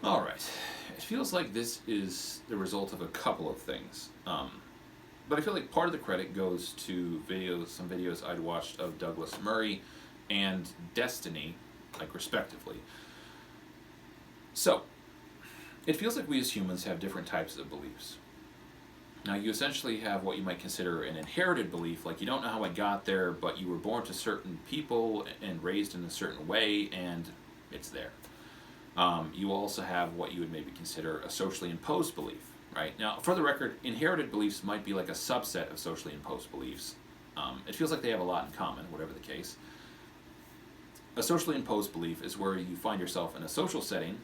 All right. It feels like this is the result of a couple of things. But I feel like part of the credit goes to some videos I'd watched of Douglas Murray and Destiny, like respectively. So, it feels like we as humans have different types of beliefs. Now, you essentially have what you might consider an inherited belief, like you don't know how I got there, but you were born to certain people and raised in a certain way, and it's there. You also have what you would maybe consider a socially imposed belief, right? Now, for the record, inherited beliefs might be like a subset of socially imposed beliefs. It feels like they have a lot in common, whatever the case. A socially imposed belief is where you find yourself in a social setting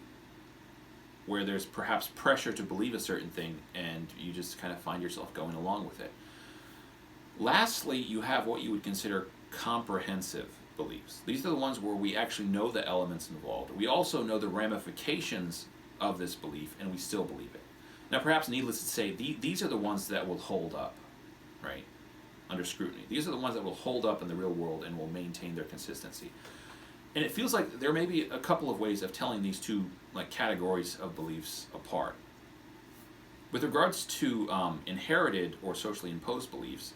where there's perhaps pressure to believe a certain thing and you just kind of find yourself going along with it. Lastly, you have what you would consider comprehensive beliefs. These are the ones where we actually know the elements involved. We also know the ramifications of this belief and we still believe it. Now, perhaps needless to say, these are the ones that will hold up, right, under scrutiny. These are the ones that will hold up in the real world and will maintain their consistency. And it feels like there may be a couple of ways of telling these two categories of beliefs apart. With regards to inherited or socially imposed beliefs,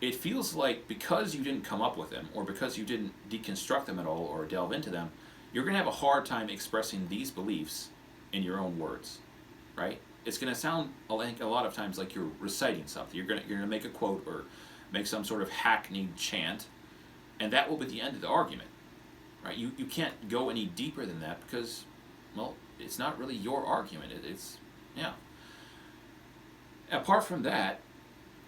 it feels like because you didn't come up with them or because you didn't deconstruct them at all or delve into them, you're going to have a hard time expressing these beliefs in your own words, right? It's going to sound a lot of times like you're reciting something. You're going to make a quote or make some sort of hackneyed chant, and that will be the end of the argument. Right? You can't go any deeper than that because, well, it's not really your argument. Yeah. Apart from that,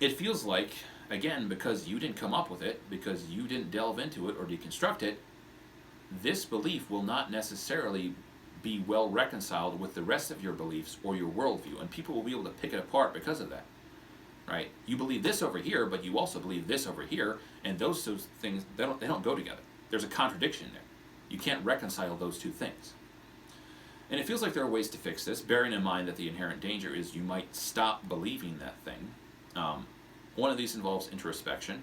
it feels like, again, because you didn't come up with it, because you didn't delve into it or deconstruct it, this belief will not necessarily be well reconciled with the rest of your beliefs or your worldview, and people will be able to pick it apart because of that. Right? You believe this over here, but you also believe this over here, and those two things, they don't go together. There's a contradiction there. You can't reconcile those two things. And it feels like there are ways to fix this, bearing in mind that the inherent danger is you might stop believing that thing. One of these involves introspection.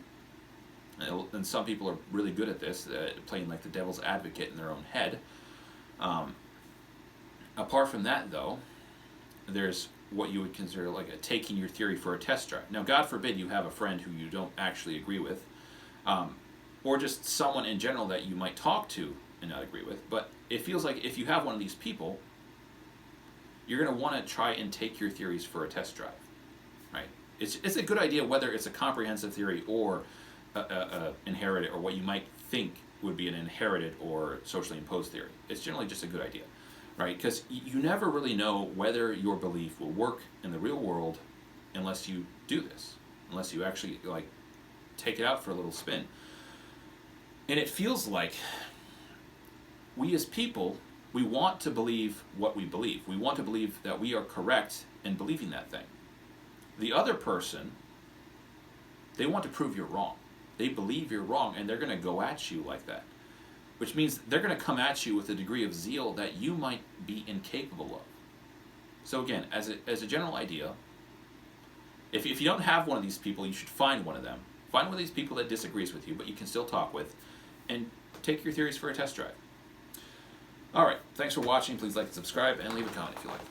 And some people are really good at this, playing like the devil's advocate in their own head. Apart from that, though, there's what you would consider like taking your theory for a test drive. Now, God forbid you have a friend who you don't actually agree with, or just someone in general that you might talk to and not agree with. But it feels like if you have one of these people, you're going to want to try and take your theories for a test drive, right? It's a good idea whether it's a comprehensive theory or a inherited, or what you might think would be an inherited or socially imposed theory. It's generally just a good idea, right? Because you never really know whether your belief will work in the real world unless you do this, unless you actually take it out for a little spin. And it feels like we as people, we want to believe what we believe. We want to believe that we are correct in believing that thing. The other person, they want to prove you're wrong. They believe you're wrong, and they're going to go at you like that. Which means they're going to come at you with a degree of zeal that you might be incapable of. So again, as a general idea, if you don't have one of these people, you should find one of them. Find one of these people that disagrees with you, but you can still talk with, and take your theories for a test drive. All right, thanks for watching. Please like and subscribe, and leave a comment if you like.